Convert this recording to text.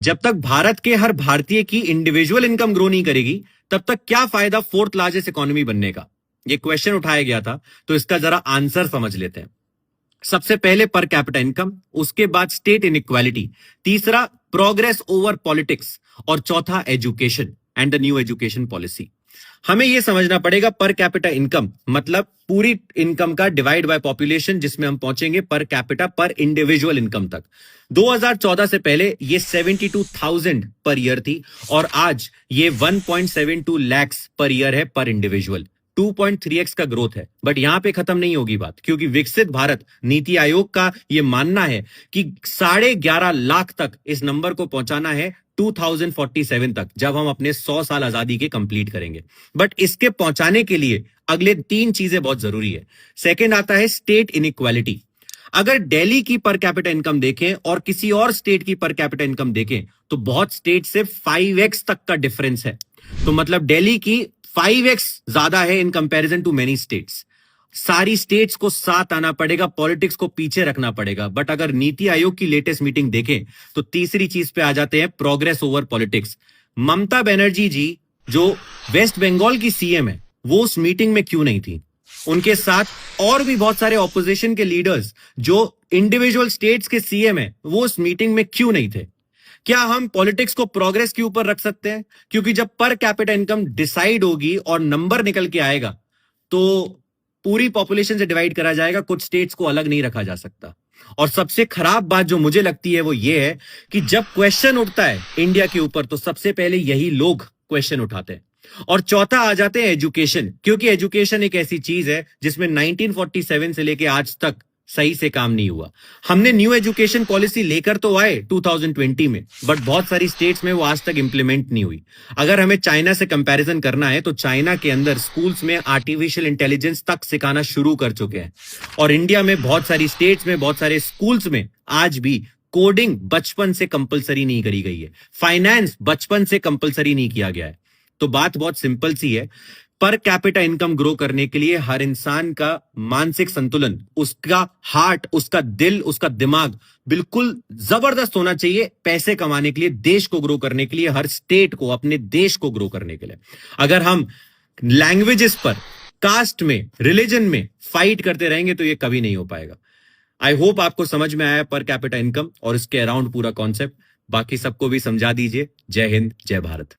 जब तक भारत के हर भारतीय की इंडिविजुअल इनकम ग्रो नहीं करेगी, तब तक क्या फायदा फोर्थ लार्जेस्ट इकोनॉमी बनने का? ये क्वेश्चन उठाया गया था, तो इसका जरा आंसर समझ लेते हैं। सबसे पहले पर कैपिटा इनकम, उसके बाद स्टेट इनइक्वालिटी, तीसरा प्रोग्रेस ओवर पॉलिटिक्स और चौथा education and the new education policy. हमें यह समझना पड़ेगा पर कैपिटा इनकम मतलब पूरी इनकम का डिवाइड बाय पॉपुलेशन, जिसमें हम पहुंचेंगे पर कैपिटा पर इंडिविजुअल इनकम तक। 2014 से पहले ये 72,000 पर ईयर थी और आज ये 1.72 लाख पर ईयर है पर इंडिविजुअल। 2.3x का ग्रोथ है। बट यहां पे खत्म नहीं होगी बात, क्योंकि विकसित भारत नीति आयोग का यह मानना है कि 11.5 लाख तक इस नंबर को पहुंचाना है 2047 तक, जब हम अपने 100 साल आजादी के कंप्लीट करेंगे। बट इसके पहुंचाने के लिए अगले 3 चीजें बहुत जरूरी है। सेकेंड आता है स्टेट इनइक्वालिटी। अगर दिल्ली की पर कैपिटा इनकम देखें और किसी और स्टेट की पर कैपिटा इनकम देखें, तो बहुत स्टेट से 5x तक का डिफरेंस है। तो मतलब दिल्ली की 5x ज्यादा है in comparison to many states. सारी स्टेट्स को साथ आना पड़ेगा, पॉलिटिक्स को पीछे रखना पड़ेगा। बट अगर नीति आयोग की लेटेस्ट मीटिंग देखें तो तीसरी चीज पे आ जाते हैं, progress over politics. Mamata Banerjee जी जो वेस्ट बंगाल की सीएम है, वो उस मीटिंग में क्यों नहीं थी? उनके साथ और भी बहुत सारे ऑपोजिशन के लीडर्स जो इंडिविजुअल स्टेट्स के सीएम है, वो उस मीटिंग में क्यों नहीं थे? क्या हम पॉलिटिक्स को प्रोग्रेस के ऊपर रख सकते हैं? क्योंकि जब पर कैपिटा इनकम डिसाइड होगी और नंबर निकल के आएगा, तो पूरी पॉपुलेशन से डिवाइड करा जाएगा, कुछ स्टेट्स को अलग नहीं रखा जा सकता। और सबसे खराब बात जो मुझे लगती है वो ये है कि जब क्वेश्चन उठता है इंडिया के ऊपर, तो सबसे पहले यही लोग क्वेश्चन उठाते हैं। और चौथा आ जाते हैं एजुकेशन, क्योंकि एजुकेशन एक ऐसी चीज है जिसमें 1947 से लेके आज तक सही से काम नहीं हुआ। हमने न्यू एजुकेशन पॉलिसी लेकर तो आए 2020 में, बट बहुत सारी स्टेट्स में वो आज तक इंप्लीमेंट नहीं हुई। अगर हमें चाइना से कंपैरिजन करना है, तो चाइना के अंदर स्कूल्स में आर्टिफिशियल इंटेलिजेंस तक सिखाना शुरू कर चुके हैं। और इंडिया में बहुत सारी स्टेट्स में, बहुत सारे स्कूल्स में आज भी कोडिंग बचपन से कंपलसरी नहीं करी गई है, फाइनेंस बचपन से कंपलसरी नहीं किया गया है। तो बात बहुत सिंपल सी है, पर कैपिटा इनकम ग्रो करने के लिए हर इंसान का मानसिक संतुलन, उसका हार्ट, उसका दिल, उसका दिमाग बिल्कुल जबरदस्त होना चाहिए पैसे कमाने के लिए, देश को ग्रो करने के लिए, हर स्टेट को, अपने देश को ग्रो करने के लिए। अगर हम लैंग्वेजेस पर, कास्ट में, रिलीजन में फाइट करते रहेंगे तो ये कभी नहीं हो पाएगा। आई होप आपको समझ में आया पर कैपिटा इनकम और इसके अराउंड पूरा कॉन्सेप्ट। बाकी सबको भी समझा दीजिए। जय हिंद, जय भारत।